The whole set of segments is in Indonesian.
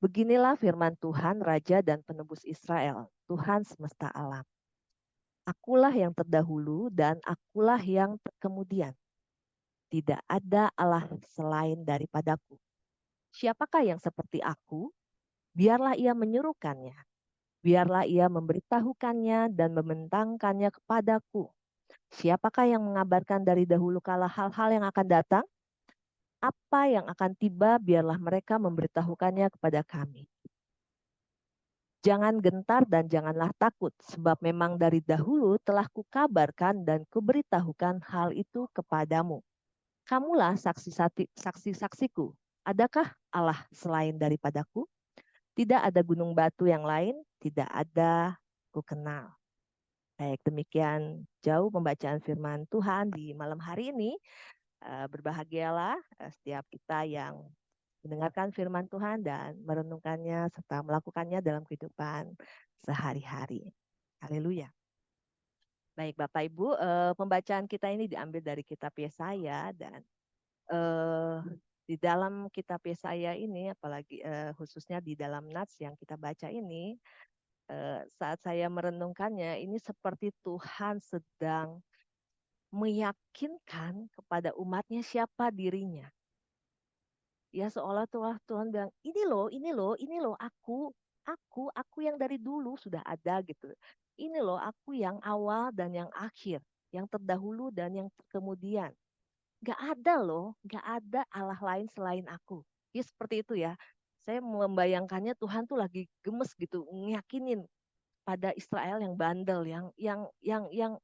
Beginilah firman Tuhan, Raja dan Penebus Israel, Tuhan semesta alam. Akulah yang terdahulu dan akulah yang kemudian. Tidak ada Allah selain daripadaku. Siapakah yang seperti aku? Biarlah ia menyuruhkannya. Biarlah ia memberitahukannya dan membentangkannya kepadaku. Siapakah yang mengabarkan dari dahulu kala hal-hal yang akan datang? Apa yang akan tiba, biarlah mereka memberitahukannya kepada kami. Jangan gentar dan janganlah takut, sebab memang dari dahulu telah kukabarkan dan kuberitahukan hal itu kepadamu. Kamulah saksi-saksiku. Adakah Allah selain daripadaku? Tidak ada gunung batu yang lain, tidak ada ku kenal. Baik, demikian jauh pembacaan firman Tuhan di malam hari ini. Berbahagialah setiap kita yang mendengarkan firman Tuhan dan merenungkannya serta melakukannya dalam kehidupan sehari-hari. Haleluya. Baik Bapak Ibu, pembacaan kita ini diambil dari kitab Yesaya dan di dalam kitab Yesaya ini, apalagi khususnya di dalam nats yang kita baca ini, saat saya merenungkannya, ini seperti Tuhan sedang meyakinkan kepada umatnya siapa dirinya. Ya seolah Tuhan bilang, ini loh aku yang dari dulu sudah ada gitu. Ini loh aku yang awal dan yang akhir, yang terdahulu dan yang kemudian. Gak ada loh, gak ada Allah lain selain aku. Ya seperti itu ya. Saya membayangkannya Tuhan tuh lagi gemes gitu, ngeyakinin pada Israel yang bandel, yang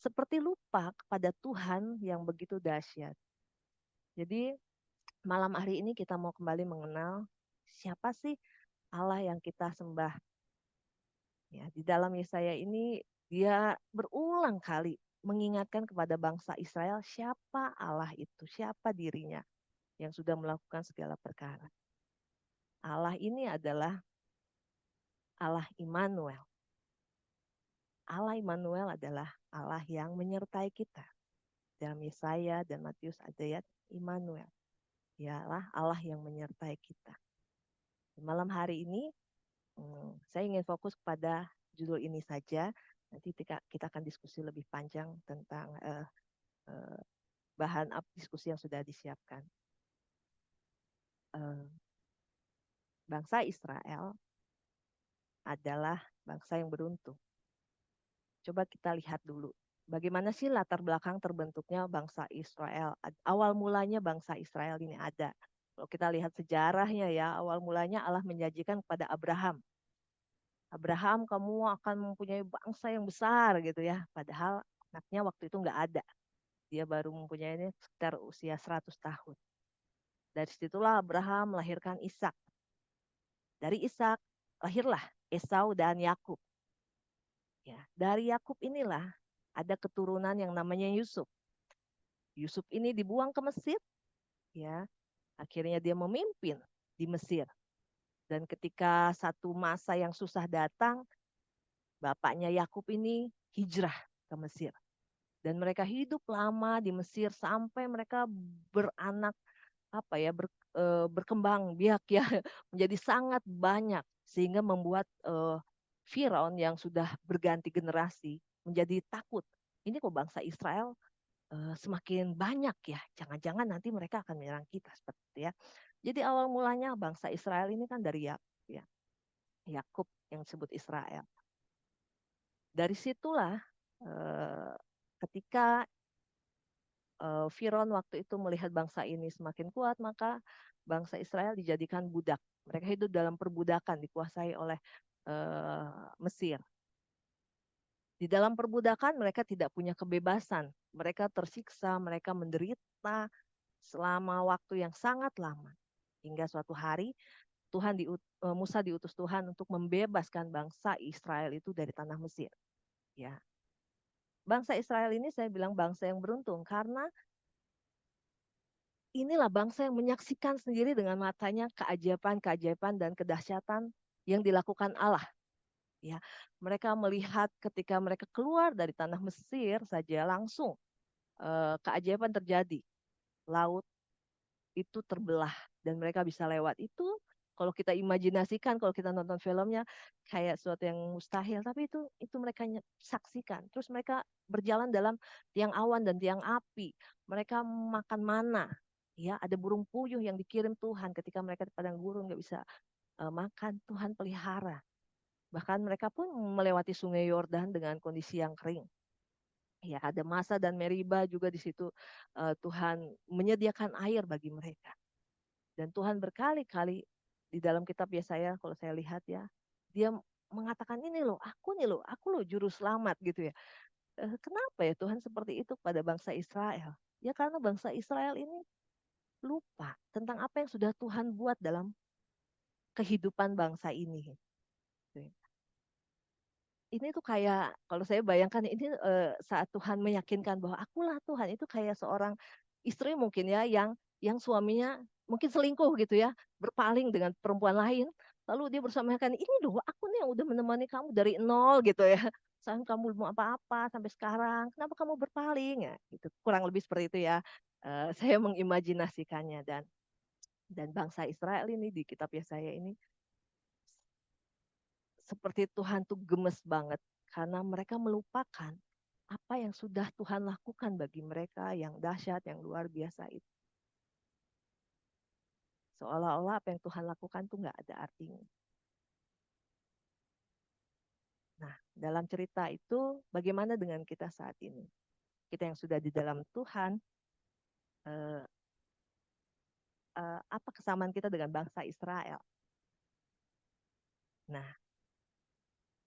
seperti lupa kepada Tuhan yang begitu dahsyat. Jadi malam hari ini kita mau kembali mengenal siapa sih Allah yang kita sembah. Ya, di dalam Yesaya ini dia berulang kali mengingatkan kepada bangsa Israel siapa Allah itu, siapa dirinya yang sudah melakukan segala perkara. Allah ini adalah Allah Immanuel. Allah Immanuel adalah Allah yang menyertai kita. Dalam Yesaya dan Matius ayat Immanuel. Ialah Allah yang menyertai kita. Malam hari ini saya ingin fokus pada judul ini saja. Nanti kita akan diskusi lebih panjang tentang bahan diskusi yang sudah disiapkan. Bangsa Israel adalah bangsa yang beruntung. Coba kita lihat dulu. Bagaimana sih latar belakang terbentuknya bangsa Israel? Awal mulanya bangsa Israel ini ada. Kalau kita lihat sejarahnya ya, awal mulanya Allah menjanjikan kepada Abraham. Abraham, kamu akan mempunyai bangsa yang besar gitu ya. Padahal anaknya waktu itu nggak ada. Dia baru mempunyai sekitar usia 100 tahun. Dari situlah Abraham melahirkan Ishak. Dari Ishak lahirlah Esau dan Yakub. Ya, dari Yakub inilah ada keturunan yang namanya Yusuf. Yusuf ini dibuang ke Mesir, ya. Akhirnya dia memimpin di Mesir. Dan ketika satu masa yang susah datang, bapaknya Yakub ini hijrah ke Mesir. Dan mereka hidup lama di Mesir sampai mereka beranak berkembang biak ya menjadi sangat banyak sehingga membuat Firaun yang sudah berganti generasi menjadi takut. Ini kok bangsa Israel semakin banyak ya, jangan-jangan nanti mereka akan menyerang kita seperti itu ya. Jadi awal mulanya bangsa Israel ini kan dari Yakub ya. Yakub yang disebut Israel. Dari situlah ketika Firaun waktu itu melihat bangsa ini semakin kuat, maka bangsa Israel dijadikan budak. Mereka hidup dalam perbudakan, dikuasai oleh Mesir. Di dalam perbudakan mereka tidak punya kebebasan. Mereka tersiksa, mereka menderita selama waktu yang sangat lama. Hingga suatu hari Musa diutus Tuhan untuk membebaskan bangsa Israel itu dari tanah Mesir. Ya. Bangsa Israel ini saya bilang bangsa yang beruntung karena inilah bangsa yang menyaksikan sendiri dengan matanya keajaiban-keajaiban dan kedahsyatan yang dilakukan Allah. Ya, mereka melihat ketika mereka keluar dari tanah Mesir saja langsung keajaiban terjadi. Laut itu terbelah dan mereka bisa lewat. Itu Kalau kita imajinasikan, kalau kita nonton filmnya kayak sesuatu yang mustahil, tapi itu mereka saksikan. Terus mereka berjalan dalam tiang awan dan tiang api. Mereka makan mana. Ya, ada burung puyuh yang dikirim Tuhan ketika mereka di padang gurun nggak bisa makan, Tuhan pelihara. Bahkan mereka pun melewati sungai Yordan dengan kondisi yang kering. Ya, ada Masa dan Meriba juga di situ. Tuhan menyediakan air bagi mereka. Dan Tuhan berkali-kali di dalam kitab Yesaya, kalau saya lihat ya, dia mengatakan ini loh, aku loh juru selamat gitu ya. Kenapa ya Tuhan seperti itu pada bangsa Israel? Ya karena bangsa Israel ini lupa tentang apa yang sudah Tuhan buat dalam kehidupan bangsa ini. Ini tuh kayak kalau saya bayangkan ini saat Tuhan meyakinkan bahwa akulah Tuhan, itu kayak seorang istri mungkin ya yang suaminya mungkin selingkuh gitu ya, berpaling dengan perempuan lain, lalu dia bersamakan ini loh aku nih yang udah menemani kamu dari nol gitu ya, sampai kamu belum apa-apa sampai sekarang, kenapa kamu berpaling ya, gitu kurang lebih seperti itu ya. Saya mengimajinasikannya dan bangsa Israel ini di kitab Yesaya ini seperti Tuhan tuh gemes banget karena mereka melupakan apa yang sudah Tuhan lakukan bagi mereka yang dahsyat, yang luar biasa itu. Seolah-olah apa yang Tuhan lakukan tuh nggak ada artinya. Nah, dalam cerita itu bagaimana dengan kita saat ini? Kita yang sudah di dalam Tuhan, eh, apa kesamaan kita dengan bangsa Israel? Nah,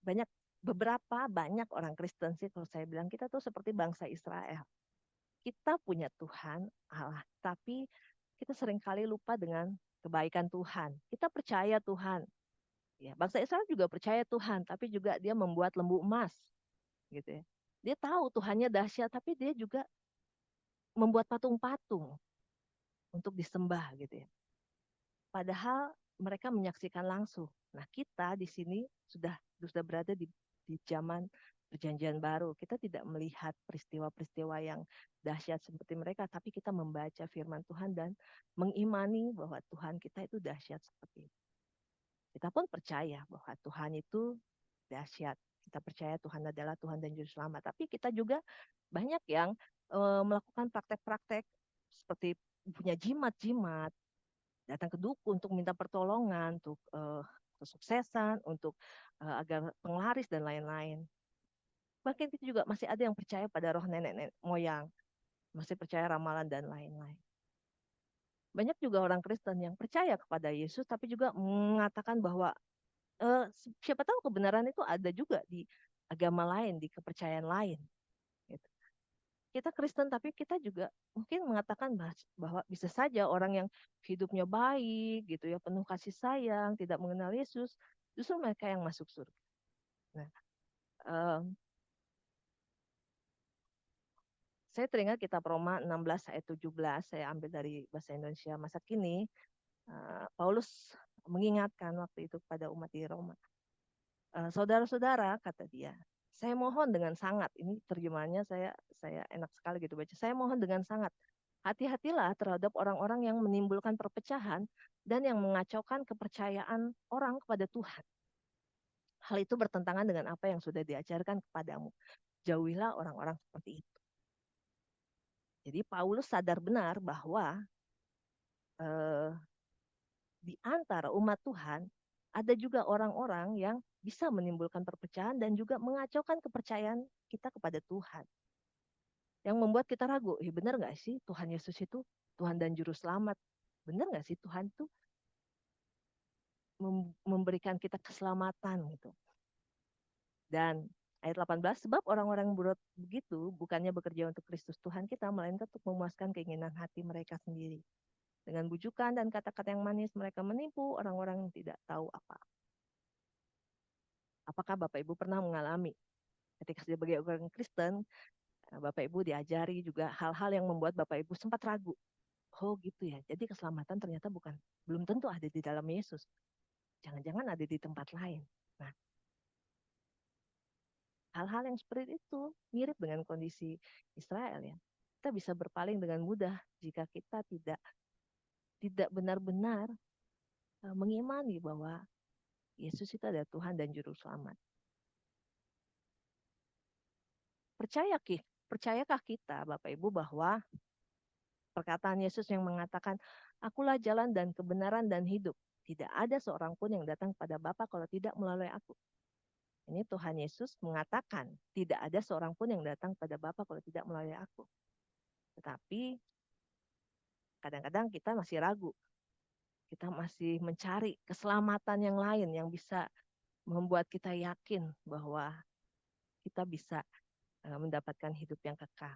banyak banyak orang Kristen sih kalau saya bilang kita tuh seperti bangsa Israel. Kita punya Tuhan Allah, tapi kita seringkali lupa dengan kebaikan Tuhan. Kita percaya Tuhan. Ya, bangsa Israel juga percaya Tuhan, tapi juga dia membuat lembu emas, gitu ya. Dia tahu Tuhannya dahsyat, tapi dia juga membuat patung-patung untuk disembah, gitu ya. Padahal mereka menyaksikan langsung. Nah, kita di sini sudah berada di zaman perjanjian baru. Kita tidak melihat peristiwa-peristiwa yang dahsyat seperti mereka, tapi kita membaca firman Tuhan dan mengimani bahwa Tuhan kita itu dahsyat seperti itu. Kita pun percaya bahwa Tuhan itu dahsyat. Kita percaya Tuhan adalah Tuhan dan Juru Selamat. Tapi kita juga banyak yang melakukan praktek-praktek seperti punya jimat-jimat, datang ke dukun untuk minta pertolongan, untuk kesuksesan, untuk agar penglaris dan lain-lain. Bahkan kita juga masih ada yang percaya pada roh nenek-nenek moyang, masih percaya ramalan dan lain-lain. Banyak juga orang Kristen yang percaya kepada Yesus, tapi juga mengatakan bahwa eh, siapa tahu kebenaran itu ada juga di agama lain, di kepercayaan lain. Gitu. Kita Kristen, tapi kita juga mungkin mengatakan bahwa bisa saja orang yang hidupnya baik, gitu ya, penuh kasih sayang, tidak mengenal Yesus, justru mereka yang masuk surga. Nah, um, saya teringat kitab Roma 16 ayat 17, saya ambil dari bahasa Indonesia masa kini. Paulus mengingatkan waktu itu kepada umat di Roma. Saudara-saudara, kata dia, saya mohon dengan sangat, ini terjemahannya saya enak sekali gitu baca. Saya mohon dengan sangat, hati-hatilah terhadap orang-orang yang menimbulkan perpecahan dan yang mengacaukan kepercayaan orang kepada Tuhan. Hal itu bertentangan dengan apa yang sudah diajarkan kepadamu. Jauhilah orang-orang seperti itu. Jadi Paulus sadar benar bahwa eh, di antara umat Tuhan ada juga orang-orang yang bisa menimbulkan perpecahan dan juga mengacaukan kepercayaan kita kepada Tuhan. Yang membuat kita ragu, benar nggak sih Tuhan Yesus itu Tuhan dan Juru Selamat? Benar nggak sih Tuhan itu memberikan kita keselamatan gitu? Dan ayat 18, sebab orang-orang berbuat begitu bukannya bekerja untuk Kristus Tuhan kita, melainkan untuk memuaskan keinginan hati mereka sendiri. Dengan bujukan dan kata-kata yang manis, mereka menipu orang-orang yang tidak tahu apa. Apakah Bapak Ibu pernah mengalami ketika sebagai orang Kristen, Bapak Ibu diajari juga hal-hal yang membuat Bapak Ibu sempat ragu. Oh gitu ya, jadi keselamatan ternyata belum tentu ada di dalam Yesus. Jangan-jangan ada di tempat lain. Nah, hal-hal yang seperti itu mirip dengan kondisi Israel ya. Kita bisa berpaling dengan mudah jika kita tidak benar-benar mengimani bahwa Yesus itu adalah Tuhan dan Juru Selamat. Percayakah kita, Bapak Ibu, bahwa perkataan Yesus yang mengatakan, "Akulah jalan dan kebenaran dan hidup. Tidak ada seorang pun yang datang pada Bapa kalau tidak melalui aku." Ini Tuhan Yesus mengatakan, tidak ada seorang pun yang datang pada Bapa kalau tidak melalui aku. Tetapi kadang-kadang kita masih ragu. Kita masih mencari keselamatan yang lain yang bisa membuat kita yakin bahwa kita bisa mendapatkan hidup yang kekal.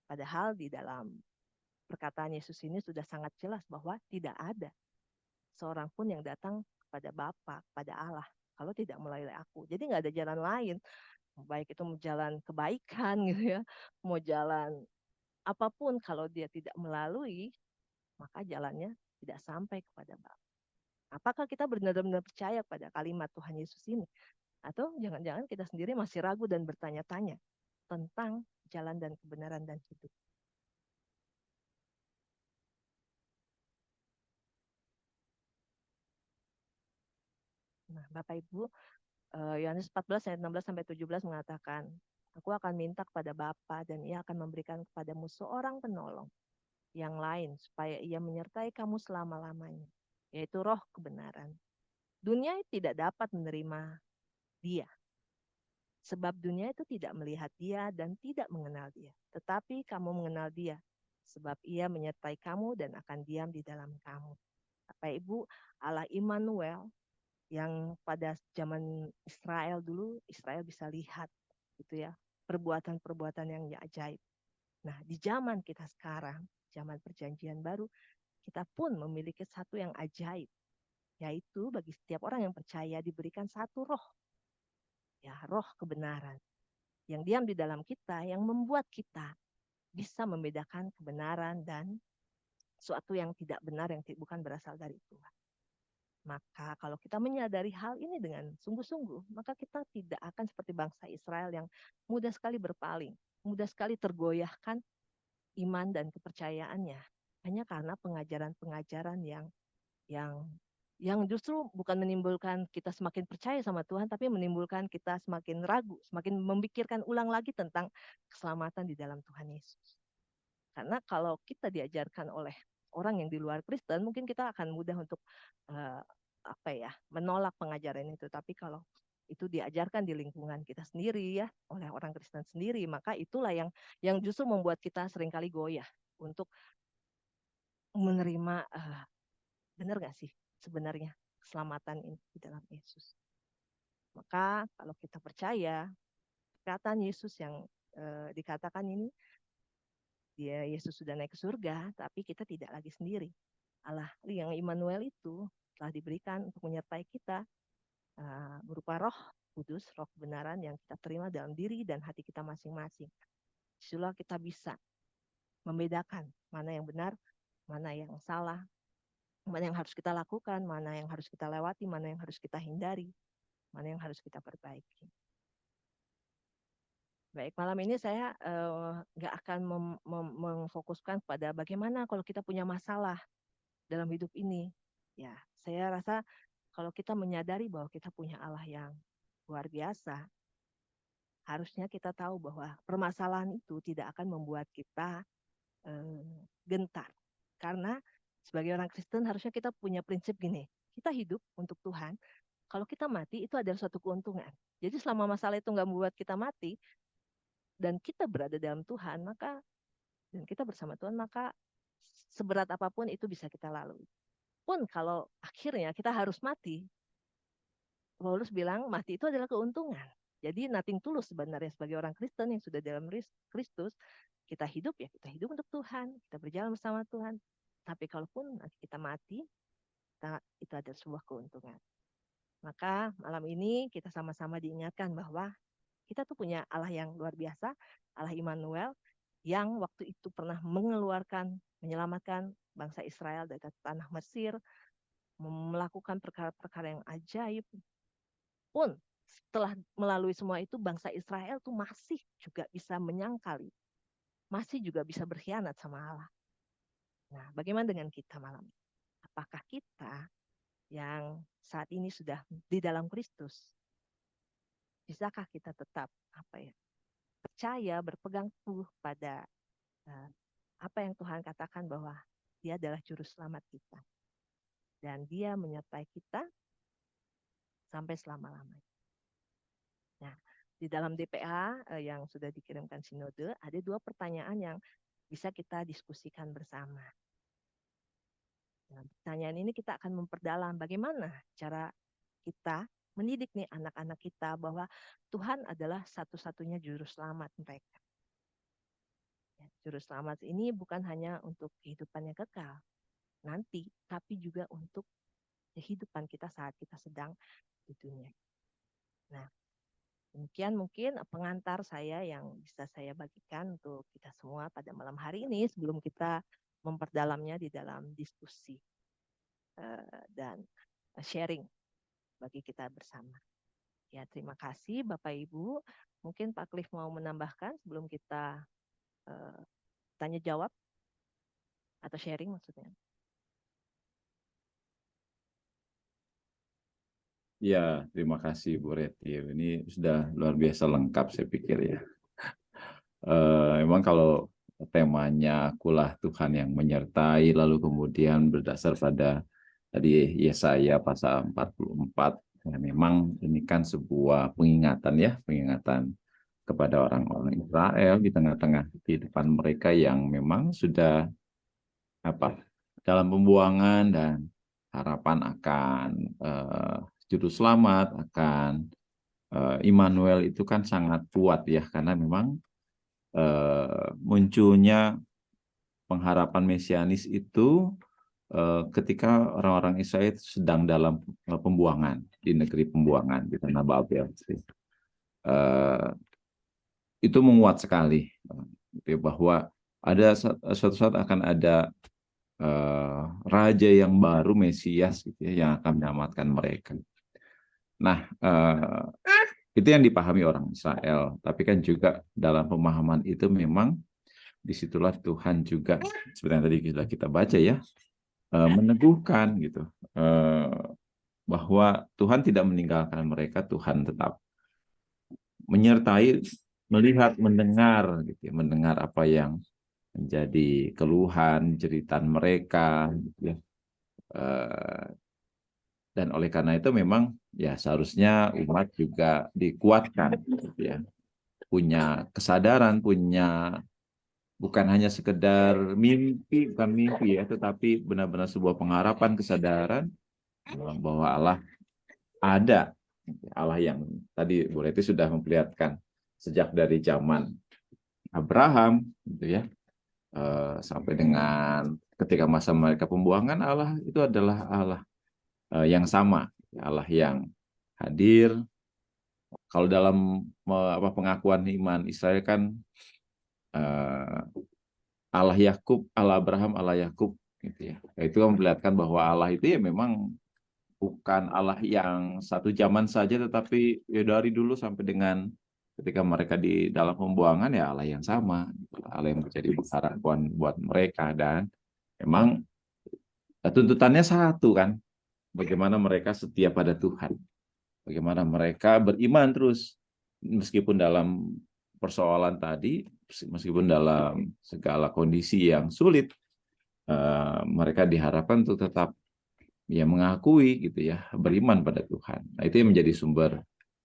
Padahal di dalam perkataan Yesus ini sudah sangat jelas bahwa tidak ada seorang pun yang datang kepada Bapa, kepada Allah, kalau tidak melalui aku. Jadi nggak ada jalan lain, baik itu mau jalan kebaikan gitu ya, mau jalan apapun, kalau dia tidak melalui, maka jalannya tidak sampai kepada Bapa. Apakah kita benar-benar percaya pada kalimat Tuhan Yesus ini? Atau jangan-jangan kita sendiri masih ragu dan bertanya-tanya tentang jalan dan kebenaran dan hidup. Nah, Bapak Ibu, Yohanes 14 ayat 16 sampai 17 mengatakan, "Aku akan minta kepada Bapa dan Ia akan memberikan kepadamu seorang penolong yang lain supaya Ia menyertai kamu selama-lamanya, yaitu Roh kebenaran. Dunia tidak dapat menerima Dia, sebab dunia itu tidak melihat Dia dan tidak mengenal Dia. Tetapi kamu mengenal Dia, sebab Ia menyertai kamu dan akan diam di dalam kamu." Bapak Ibu, Allah Immanuel yang pada zaman Israel dulu, Israel bisa lihat gitu ya, perbuatan-perbuatan yang ajaib. Nah, di zaman kita sekarang, zaman perjanjian baru, kita pun memiliki satu yang ajaib, yaitu bagi setiap orang yang percaya diberikan satu roh, ya, roh kebenaran yang diam di dalam kita, yang membuat kita bisa membedakan kebenaran dan suatu yang tidak benar, yang bukan berasal dari Tuhan. Maka kalau kita menyadari hal ini dengan sungguh-sungguh, maka kita tidak akan seperti bangsa Israel yang mudah sekali berpaling, mudah sekali tergoyahkan iman dan kepercayaannya hanya karena pengajaran-pengajaran yang yang justru bukan menimbulkan kita semakin percaya sama Tuhan, tapi menimbulkan kita semakin ragu, semakin memikirkan ulang lagi tentang keselamatan di dalam Tuhan Yesus. Karena kalau kita diajarkan oleh orang yang di luar Kristen, mungkin kita akan mudah untuk uh, apa ya, menolak pengajaran itu. Tapi kalau itu diajarkan di lingkungan kita sendiri ya, oleh orang Kristen sendiri, maka itulah yang justru membuat kita seringkali goyah untuk menerima benar gak sih sebenarnya keselamatan ini di dalam Yesus. Maka kalau kita percaya perkataan Yesus yang dikatakan ini, dia Yesus sudah naik ke surga, tapi kita tidak lagi sendiri. Allah yang Immanuel itu telah diberikan untuk menyertai kita berupa Roh Kudus, Roh kebenaran yang kita terima dalam diri dan hati kita masing-masing. Disitulah kita bisa membedakan mana yang benar, mana yang salah, mana yang harus kita lakukan, mana yang harus kita lewati, mana yang harus kita hindari, mana yang harus kita perbaiki. Baik, malam ini saya nggak akan memfokuskan pada bagaimana kalau kita punya masalah dalam hidup ini. Ya, saya rasa kalau kita menyadari bahwa kita punya Allah yang luar biasa, harusnya kita tahu bahwa permasalahan itu tidak akan membuat kita gentar. Karena sebagai orang Kristen harusnya kita punya prinsip gini, kita hidup untuk Tuhan, kalau kita mati itu adalah suatu keuntungan. Jadi selama masalah itu nggak membuat kita mati, dan kita berada dalam Tuhan, maka dan kita bersama Tuhan, maka seberat apapun itu bisa kita lalui. Pun kalau akhirnya kita harus mati, Paulus bilang mati itu adalah keuntungan. Jadi nothing tulus sebenarnya sebagai orang Kristen yang sudah dalam Kristus, kita hidup ya kita hidup untuk Tuhan, kita berjalan bersama Tuhan. Tapi kalaupun nanti kita mati, itu ada sebuah keuntungan. Maka malam ini kita sama-sama diingatkan bahwa kita tuh punya Allah yang luar biasa, Allah Immanuel, yang waktu itu pernah menyelamatkan bangsa Israel dari tanah Mesir, melakukan perkara-perkara yang ajaib. Pun setelah melalui semua itu, bangsa Israel tuh masih juga bisa menyangkali, masih juga bisa berkhianat sama Allah. Nah, bagaimana dengan kita malam ini? apakah kita yang saat ini sudah di dalam Kristus, bisakah kita tetap percaya, berpegang teguh pada uh, apa yang Tuhan katakan bahwa Dia adalah juru selamat kita dan Dia menyertai kita sampai selama-lamanya. Nah, di dalam DPA yang sudah dikirimkan sinode ada 2 pertanyaan yang bisa kita diskusikan bersama. Nah, pertanyaan ini kita akan memperdalam bagaimana cara kita mendidik nih anak-anak kita bahwa Tuhan adalah satu-satunya juru selamat mereka. Ya, juru selamat ini bukan hanya untuk kehidupan yang kekal nanti, tapi juga untuk kehidupan kita saat kita sedang di dunia. Nah, demikian mungkin pengantar saya yang bisa saya bagikan untuk kita semua pada malam hari ini sebelum kita memperdalamnya di dalam diskusi dan sharing bagi kita bersama. Ya, terima kasih Bapak Ibu. Mungkin Pak Cliff mau menambahkan sebelum kita tanya jawab atau sharing maksudnya. Ya, terima kasih Bu Reti. Ini sudah luar biasa lengkap saya pikir ya. Emang kalau temanya akulah Tuhan yang menyertai, lalu kemudian berdasar pada tadi Yesaya pasal 44, ya memang ini kan sebuah pengingatan ya, pengingatan kepada orang-orang Israel di tengah-tengah kehidupan mereka yang memang sudah dalam pembuangan dan harapan akan juru selamat, akan Immanuel itu kan sangat kuat ya, karena memang munculnya pengharapan mesianis itu ketika orang-orang Israel sedang dalam pembuangan di negeri pembuangan di tanah Babel. Itu menguat sekali bahwa ada suatu saat akan ada raja yang baru, Mesias gitu ya, yang akan menyelamatkan mereka. Nah, itu yang dipahami orang Israel. Tapi kan juga dalam pemahaman itu memang disitulah Tuhan juga, seperti yang tadi sudah kita baca ya, meneguhkan gitu, bahwa Tuhan tidak meninggalkan mereka, Tuhan tetap menyertai, melihat, mendengar gitu ya, mendengar apa yang menjadi keluhan, jeritan mereka gitu ya. Dan oleh karena itu memang ya seharusnya umat juga dikuatkan gitu ya. Punya kesadaran, punya bukan hanya sekedar mimpi, bukan mimpi ya, tetapi benar-benar sebuah pengharapan, kesadaran bahwa Allah ada. Allah yang tadi Bu Reti sudah memperlihatkan sejak dari zaman Abraham gitu ya, sampai dengan ketika masa mereka pembuangan, Allah itu adalah Allah yang sama, Allah yang hadir. Kalau dalam pengakuan iman Israel kan Allah Yakub, Allah Abraham, Allah Yakub gitu ya. Itu memperlihatkan bahwa Allah itu ya memang bukan Allah yang satu zaman saja, tetapi ya dari dulu sampai dengan ketika mereka di dalam pembuangan ya Allah yang sama, Allah yang menjadi harapan buat mereka. Dan memang tuntutannya satu kan, bagaimana mereka setia pada Tuhan, bagaimana mereka beriman terus meskipun dalam persoalan tadi, meskipun dalam segala kondisi yang sulit, mereka diharapkan untuk tetap ya mengakui gitu ya, beriman pada Tuhan. Nah, itu yang menjadi sumber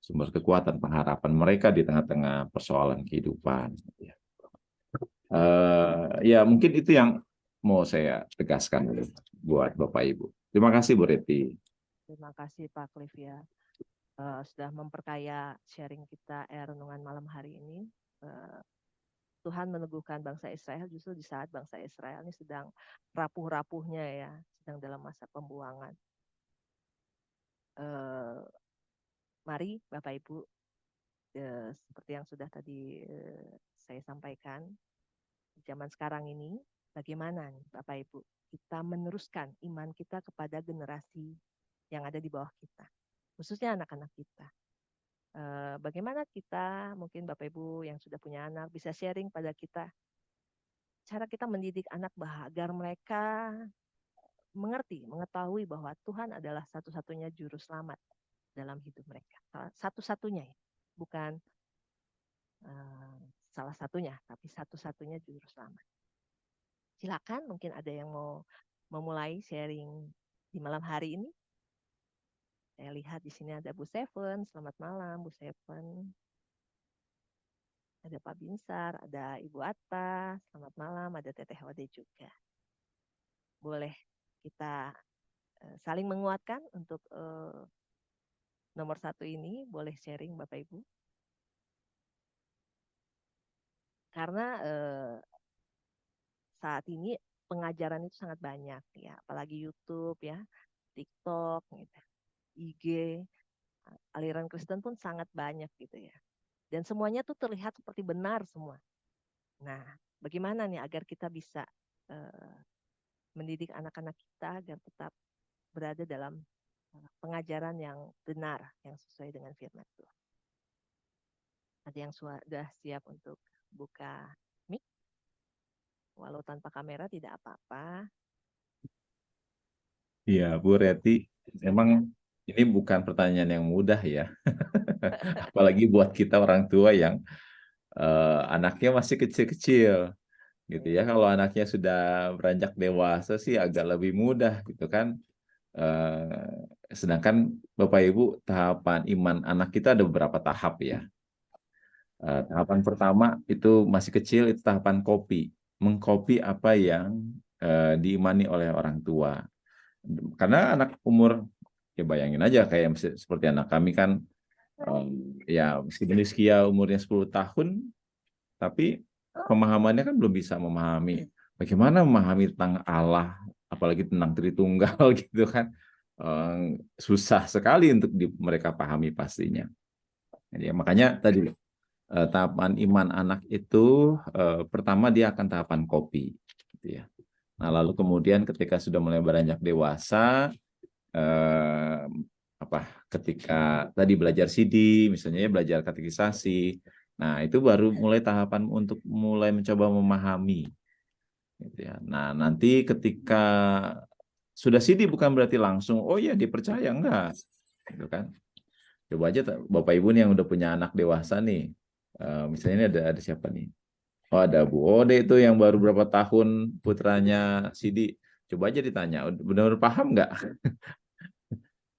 kekuatan pengharapan mereka di tengah-tengah persoalan kehidupan. Ya mungkin itu yang mau saya tegaskan buat Bapak Ibu. Terima kasih Bu Reti. Terima kasih Pak Cliff ya. Sudah memperkaya sharing kita renungan malam hari ini. Tuhan meneguhkan bangsa Israel justru di saat bangsa Israel ini sedang rapuh-rapuhnya ya, sedang dalam masa pembuangan. Mari Bapak Ibu, seperti yang sudah tadi saya sampaikan, di zaman sekarang ini bagaimana nih Bapak Ibu kita meneruskan iman kita kepada generasi yang ada di bawah kita, khususnya anak-anak kita. Bagaimana kita, mungkin Bapak Ibu yang sudah punya anak bisa sharing pada kita cara kita mendidik anak agar mereka mengetahui bahwa Tuhan adalah satu-satunya juru selamat dalam hidup mereka. Satu-satunya ya, bukan salah satunya, tapi satu-satunya juru selamat. Silakan, mungkin ada yang mau memulai sharing di malam hari ini. Saya lihat di sini ada Bu Seven. Selamat malam, Bu Seven. Ada Pak Binsar, ada Ibu Atta. Selamat malam, ada Teteh Ode juga. Boleh kita saling menguatkan untuk nomor 1 ini. Boleh sharing Bapak Ibu. Karena saat ini pengajaran itu sangat banyak ya, apalagi YouTube ya, TikTok, gitu, IG, aliran Kristen pun sangat banyak gitu ya. Dan semuanya tuh terlihat seperti benar semua. Nah, bagaimana nih agar kita bisa mendidik anak-anak kita agar tetap berada dalam pengajaran yang benar, yang sesuai dengan firman Tuhan. Ada yang sudah siap untuk buka mic? Walau tanpa kamera tidak apa-apa. Iya, Bu Reti, memang ini bukan pertanyaan yang mudah ya. Apalagi buat kita orang tua yang anaknya masih kecil-kecil gitu ya. Kalau anaknya sudah beranjak dewasa sih agak lebih mudah gitu kan. Sedangkan Bapak Ibu, tahapan iman anak kita ada beberapa tahap ya. Tahapan pertama itu masih kecil, itu tahapan copy, mengcopy apa yang diimani oleh orang tua. Karena anak umur, ya bayangin aja kayak seperti anak kami kan, ya meskipun Rizkia umurnya 10 tahun, tapi pemahamannya kan belum bisa memahami bagaimana memahami tentang Allah, apalagi tentang Tritunggal gitu kan. Susah sekali untuk mereka pahami pastinya. Jadi, makanya tadi tahapan iman anak itu pertama dia akan tahapan copy, gitu ya. Nah lalu kemudian ketika sudah mulai beranjak dewasa, ketika tadi belajar CD, misalnya ya belajar katekisasi, nah itu baru mulai tahapan untuk mulai mencoba memahami, gitu ya. Nah nanti ketika sudah CD bukan berarti langsung, oh ya dipercaya, enggak, gitu kan. Coba aja Bapak Ibu nih yang udah punya anak dewasa nih, misalnya ini ada siapa nih? Oh ada Bu Ode itu yang baru berapa tahun putranya Sidi. Coba aja ditanya, benar-benar paham nggak?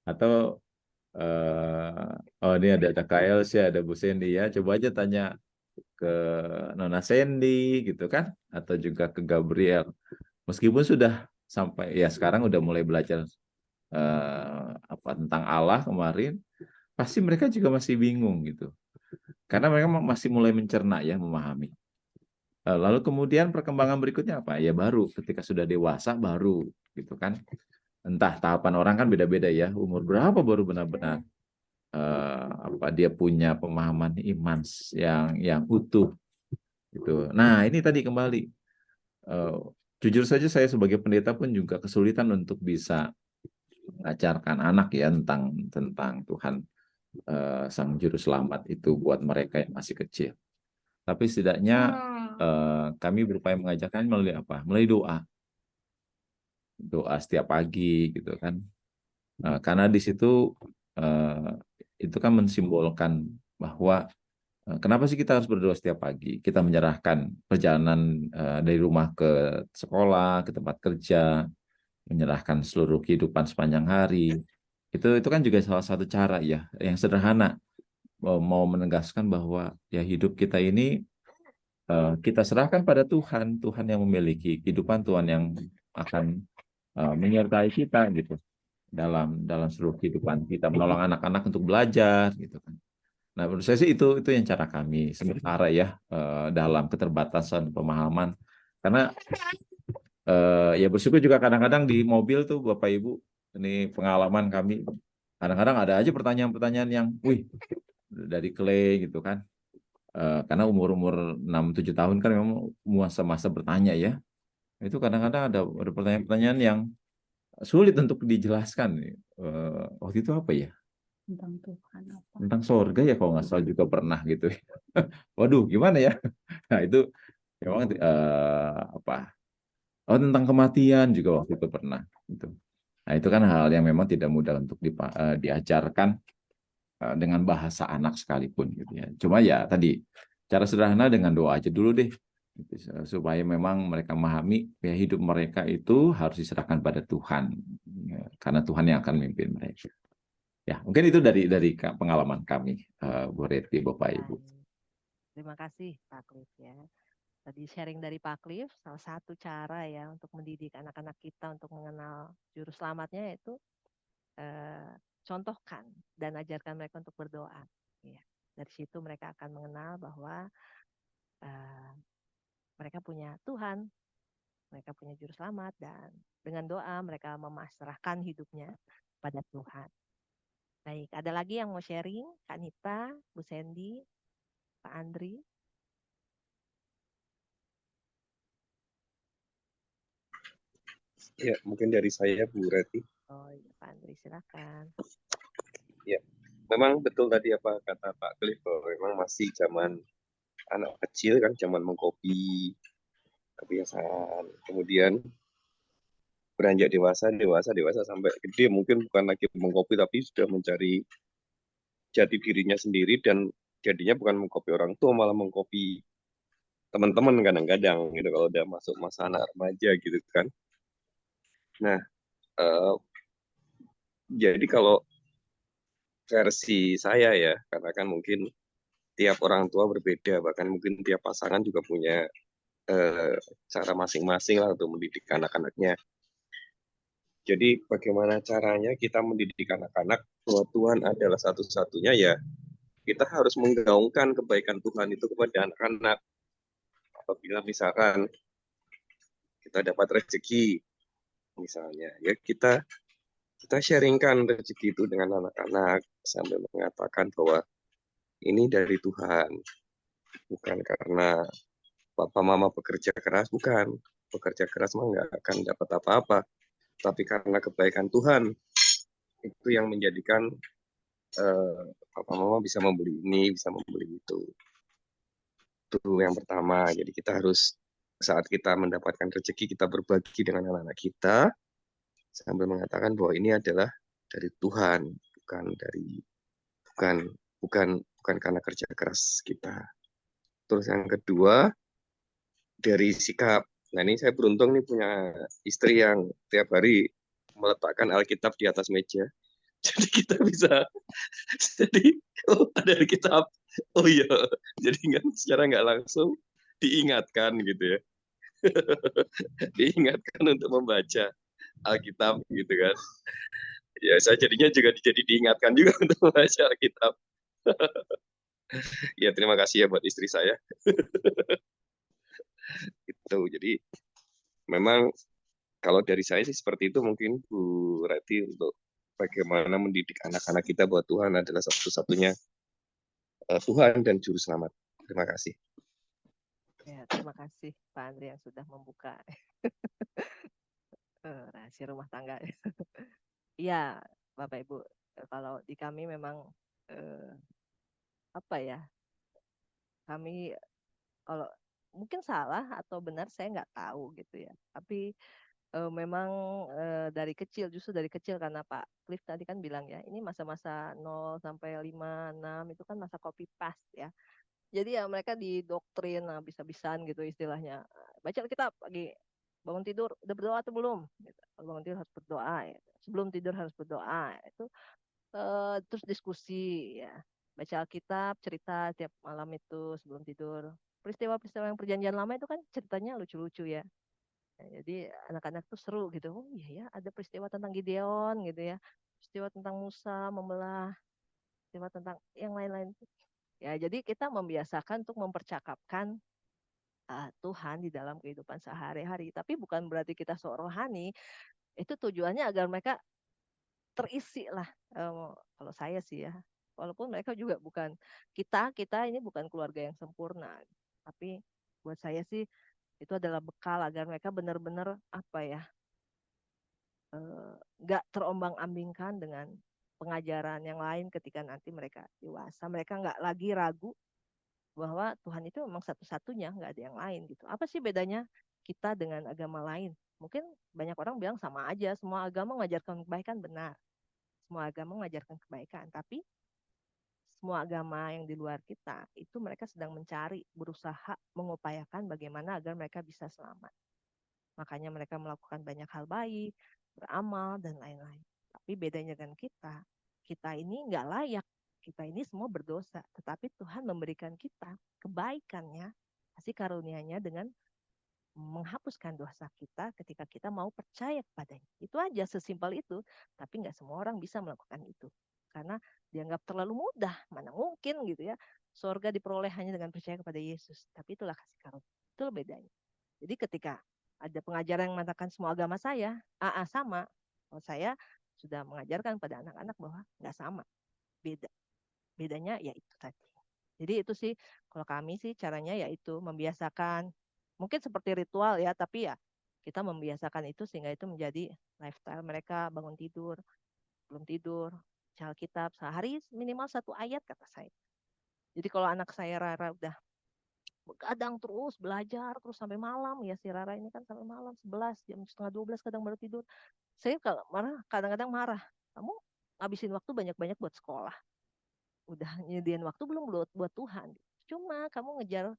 Atau oh ini ada Kak Elsie, ada Bu Sandy ya. Coba aja tanya ke Nona Sandy gitu kan, atau juga ke Gabriel. Meskipun sudah sampai ya sekarang udah mulai belajar tentang Allah kemarin, pasti mereka juga masih bingung gitu. Karena mereka masih mulai mencerna ya, memahami. Lalu kemudian perkembangan berikutnya apa? Ya baru ketika sudah dewasa baru gitu kan. Entah tahapan orang kan beda-beda ya. Umur berapa baru benar-benar dia punya pemahaman iman yang utuh gitu. Nah, ini tadi kembali jujur saja saya sebagai pendeta pun juga kesulitan untuk bisa mengajarkan anak ya tentang Tuhan Sang Juru Selamat itu buat mereka yang masih kecil. Tapi setidaknya kami berupaya mengajarkan melalui apa? Melalui doa. Doa setiap pagi gitu kan. Karena di situ itu kan mensimbolkan bahwa kenapa sih kita harus berdoa setiap pagi? Kita menyerahkan perjalanan dari rumah ke sekolah, ke tempat kerja, menyerahkan seluruh kehidupan sepanjang hari. Itu kan juga salah satu cara ya, yang sederhana mau menegaskan bahwa ya hidup kita ini kita serahkan pada Tuhan, Tuhan yang memiliki kehidupan, Tuhan yang akan menyertai kita gitu dalam seluruh kehidupan kita, menolong anak-anak untuk belajar gitu kan. Nah, menurut saya sih itu yang cara kami sementara ya dalam keterbatasan pemahaman. Karena ya bersyukur juga kadang-kadang di mobil tuh Bapak Ibu, ini pengalaman kami, kadang-kadang ada aja pertanyaan-pertanyaan yang, wih, dari Clay gitu kan. Karena umur-umur 6-7 tahun kan memang masa-masa bertanya ya. Itu kadang-kadang ada pertanyaan-pertanyaan yang sulit untuk dijelaskan. Waktu itu apa ya? Tentang Tuhan apa? Tentang sorga ya kalau nggak salah juga pernah gitu. Waduh, gimana ya? Nah itu memang Oh, tentang kematian juga waktu itu pernah. Gitu. Nah, itu kan hal yang memang tidak mudah untuk diajarkan dengan bahasa anak sekalipun gitu ya. Cuma ya tadi cara sederhana dengan doa aja dulu deh gitu, supaya memang mereka memahami ya hidup mereka itu harus diserahkan pada Tuhan ya, karena Tuhan yang akan memimpin mereka. Ya, mungkin itu dari pengalaman kami, Bu Reti, Bapak Ibu. Baik. Terima kasih Pak Cliff ya. Tadi sharing dari Pak Cliff, salah satu cara ya untuk mendidik anak-anak kita untuk mengenal juru selamatnya yaitu eh, contohkan dan ajarkan mereka untuk berdoa. Ya. Dari situ mereka akan mengenal bahwa eh, mereka punya Tuhan, mereka punya juru selamat, dan dengan doa mereka memasrahkan hidupnya pada Tuhan. Baik, ada lagi yang mau sharing? Kak Nita, Bu Sandy, Pak Andri. Ya, mungkin dari saya, Bu Reti. Oh iya, Pak Andri, silakan. Ya, memang betul tadi apa kata Pak Cliff, bahwa memang masih zaman anak kecil kan, zaman mengkopi kebiasaan. Kemudian beranjak dewasa sampai gede, mungkin bukan lagi mengkopi, tapi sudah mencari jati dirinya sendiri, dan jadinya bukan mengkopi orang tua, malah mengkopi teman-teman kadang-kadang gitu, kalau udah masuk masa anak remaja gitu kan. Nah, eh, jadi kalau versi saya ya, karena kan mungkin tiap orang tua berbeda, bahkan mungkin tiap pasangan juga punya eh, cara masing-masing lah untuk mendidik anak-anaknya. Jadi bagaimana caranya kita mendidik anak-anak bahwa Tuhan adalah satu-satunya, ya kita harus menggaungkan kebaikan Tuhan itu kepada anak-anak. Apabila misalkan kita dapat rezeki, misalnya, ya kita sharingkan rezeki itu dengan anak-anak sambil mengatakan bahwa ini dari Tuhan, bukan karena papa mama bekerja keras, bukan. Bekerja keras mah nggak akan dapat apa-apa. Tapi karena kebaikan Tuhan, itu yang menjadikan papa mama bisa membeli ini, bisa membeli itu. Itu yang pertama. Jadi kita harus, saat kita mendapatkan rezeki, kita berbagi dengan anak-anak kita, sambil mengatakan bahwa ini adalah dari Tuhan, bukan dari bukan bukan bukan karena kerja keras kita. Terus yang kedua, dari sikap. Nah, ini saya beruntung nih punya istri yang tiap hari meletakkan Alkitab di atas meja. Jadi kita bisa, jadi ada Alkitab. Oh iya, jadi kan secara nggak langsung diingatkan gitu ya. Diingatkan untuk membaca Alkitab gitu kan. Ya, saya jadinya juga jadi diingatkan juga untuk membaca Alkitab. Ya, terima kasih ya buat istri saya. Itu. Jadi memang kalau dari saya sih seperti itu, mungkin Bu Reti, untuk bagaimana mendidik anak-anak kita bahwa Tuhan adalah satu-satunya Tuhan dan Juru Selamat. Terima kasih. Ya, terima kasih Pak Andri yang sudah membuka rahasia rumah tangga. Iya, Bapak Ibu, kalau di kami memang eh, apa ya, kami kalau mungkin salah atau benar saya nggak tahu gitu ya. Tapi memang dari kecil, justru dari kecil karena Pak Cliff tadi kan bilang ya, ini masa-masa 0 sampai 5, 6 itu kan masa copy paste ya. Jadi ya mereka didoktrin habis-habisan gitu istilahnya. Baca Alkitab pagi, bangun tidur udah berdoa atau belum? Gitu. Kalau bangun tidur harus berdoa ya. Sebelum tidur harus berdoa. Itu terus diskusi ya. Baca Alkitab, cerita tiap malam itu sebelum tidur. Peristiwa-peristiwa yang perjanjian lama itu kan ceritanya lucu-lucu ya. Nah, jadi anak-anak tuh seru gitu. Oh iya ya, ada peristiwa tentang Gideon gitu ya. Peristiwa tentang Musa membelah, peristiwa tentang yang lain-lain. Ya, jadi kita membiasakan untuk mempercakapkan Tuhan di dalam kehidupan sehari-hari. Tapi bukan berarti kita sok rohani. Itu tujuannya agar mereka terisi lah. Kalau saya sih ya. Walaupun mereka juga bukan kita ini bukan keluarga yang sempurna. Tapi buat saya sih itu adalah bekal agar mereka benar-benar apa ya, nggak terombang-ambingkan dengan pengajaran yang lain ketika nanti mereka dewasa. Mereka nggak lagi ragu bahwa Tuhan itu memang satu-satunya, nggak ada yang lain gitu. Apa sih bedanya kita dengan agama lain. Mungkin banyak orang bilang sama aja, semua agama mengajarkan kebaikan, benar. Semua agama mengajarkan kebaikan, tapi semua agama yang di luar kita itu mereka sedang mencari, berusaha mengupayakan bagaimana agar mereka bisa selamat. Makanya mereka melakukan banyak hal baik, beramal dan lain-lain. Tapi bedanya dengan kita ini nggak layak. Kita ini semua berdosa, tetapi Tuhan memberikan kita kebaikannya, kasih karunia-Nya dengan menghapuskan dosa kita ketika kita mau percaya kepadanya. Itu aja, sesimpel itu. Tapi nggak semua orang bisa melakukan itu. Karena dianggap terlalu mudah. Mana mungkin gitu ya. Surga diperoleh hanya dengan percaya kepada Yesus. Tapi itulah kasih karunia. Itu bedanya. Jadi ketika ada pengajaran yang mengatakan semua agama saya, sama. Kalau saya sudah mengajarkan pada anak-anak bahwa nggak sama. Beda. Bedanya ya itu tadi. Jadi itu sih kalau kami sih caranya yaitu membiasakan, mungkin seperti ritual ya, tapi ya kita membiasakan itu sehingga itu menjadi lifestyle mereka. Bangun tidur, belum tidur, baca Alkitab sehari minimal 1 ayat kata saya. Jadi kalau anak saya Rara udah begadang terus belajar terus sampai malam, ya si Rara ini kan sampai malam 11 jam setengah 12 kadang baru tidur. Saya kalau marah kadang-kadang marah, kamu ngabisin waktu banyak-banyak buat sekolah, udah nyediain waktu belum buat Tuhan. Cuma kamu ngejar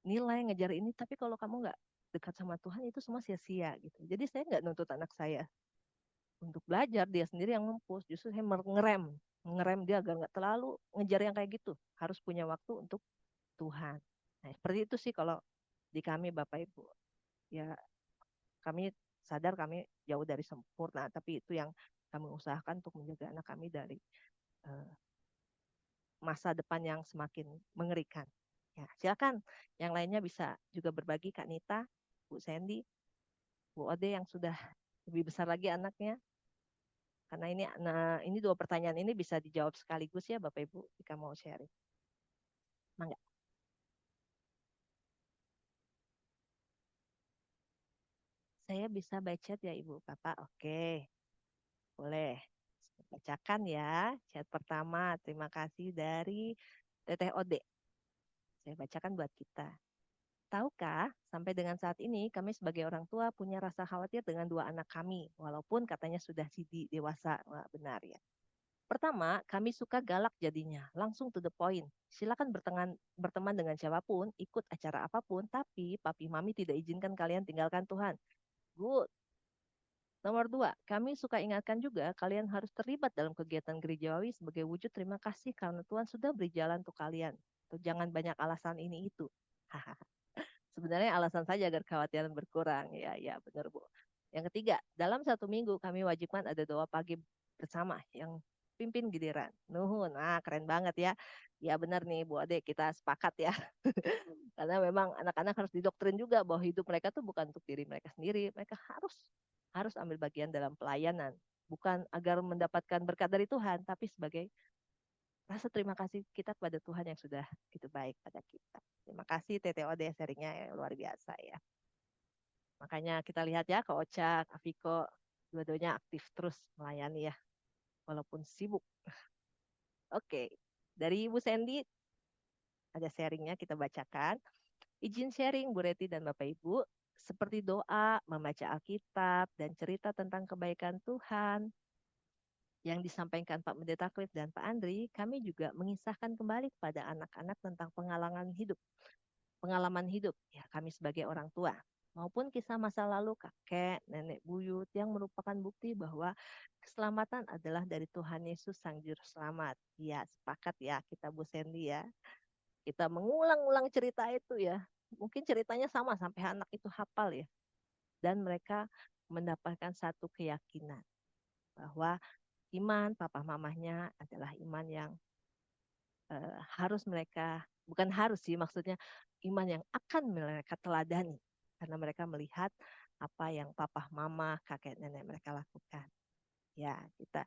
nilai, ngejar ini, tapi kalau kamu nggak dekat sama Tuhan itu semua sia-sia gitu. Jadi saya nggak nuntut anak saya untuk belajar, dia sendiri yang ngempus. Justru saya ngerem dia agar nggak terlalu ngejar yang kayak gitu. Harus punya waktu untuk Tuhan. Nah, seperti itu sih kalau di kami Bapak Ibu. Ya, kami sadar kami jauh dari sempurna, tapi itu yang kami usahakan untuk menjaga anak kami dari uh, masa depan yang semakin mengerikan. Ya, silakan yang lainnya bisa juga berbagi, Kak Nita, Bu Sandy, Bu Ode yang sudah lebih besar lagi anaknya. Karena ini 2 pertanyaan ini bisa dijawab sekaligus ya Bapak Ibu jika mau sharing. Mangga. Saya bisa baca ya Ibu Bapak. Oke. Boleh. Bacakan ya. Chat pertama, terima kasih dari Teteh Ode. Saya bacakan buat kita. Tahukah, sampai dengan saat ini kami sebagai orang tua punya rasa khawatir dengan 2 anak kami, walaupun katanya sudah dewasa. Wah, benar ya. Pertama, kami suka galak jadinya, langsung to the point. Silakan berteman dengan siapapun, ikut acara apapun, tapi papi mami tidak izinkan kalian tinggalkan Tuhan. Good. Nomor 2, kami suka ingatkan juga kalian harus terlibat dalam kegiatan gerejawi sebagai wujud terima kasih karena Tuhan sudah beri jalan untuk kalian. Tuh, jangan banyak alasan ini itu. Sebenarnya alasan saja agar kekhawatiran berkurang. Ya, ya benar Bu. Yang ketiga, dalam 1 minggu kami wajibkan ada doa pagi bersama yang pimpin giliran. Nuhun, keren banget ya. Ya benar nih Bu Ade, kita sepakat ya. Karena memang anak-anak harus didoktrin juga bahwa hidup mereka tuh bukan untuk diri mereka sendiri. Mereka harus ambil bagian dalam pelayanan. Bukan agar mendapatkan berkat dari Tuhan, tapi sebagai rasa terima kasih kita kepada Tuhan yang sudah gitu baik pada kita. Terima kasih TTOD sharingnya yang luar biasa ya. Makanya kita lihat ya Kak Ocha, Kak Viko, dua-duanya aktif terus melayani ya, walaupun sibuk. Oke, dari Ibu Sandy ada sharingnya kita bacakan. Izin sharing Bu Reti dan Bapak Ibu, seperti doa, membaca Alkitab, dan cerita tentang kebaikan Tuhan yang disampaikan Pak Pendeta Cliff dan Pak Andri, kami juga mengisahkan kembali kepada anak-anak tentang pengalaman hidup ya kami sebagai orang tua, maupun kisah masa lalu kakek, nenek buyut yang merupakan bukti bahwa keselamatan adalah dari Tuhan Yesus Sang Juru Selamat. Ya, sepakat ya kita Bu Sandy ya. Kita mengulang-ulang cerita itu ya. Mungkin ceritanya sama sampai anak itu hafal ya. Dan mereka mendapatkan satu keyakinan bahwa iman papa mamahnya adalah iman yang harus mereka, bukan harus sih maksudnya, iman yang akan mereka teladani. Karena mereka melihat apa yang papa mama, kakek nenek mereka lakukan. Ya, kita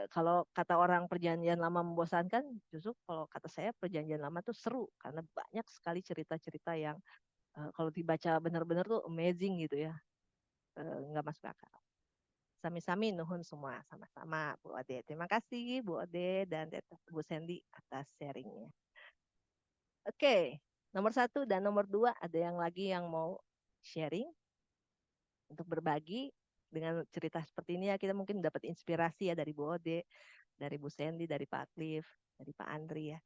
kalau kata orang perjanjian lama membosankan, justru kalau kata saya perjanjian lama tuh seru. Karena banyak sekali cerita-cerita yang kalau dibaca benar-benar tuh amazing gitu ya. Nggak masuk akal. Sami-sami nuhun semua sama-sama Bu Ode. Terima kasih Bu Ode dan Bu Sandy atas sharingnya. Oke, nomor 1 dan nomor 2 ada yang lagi yang mau sharing, untuk berbagi dengan cerita seperti ini ya. Kita mungkin dapat inspirasi ya dari Bu Ode, dari Bu Sandy, dari Pak Cliff, dari Pak Andri ya.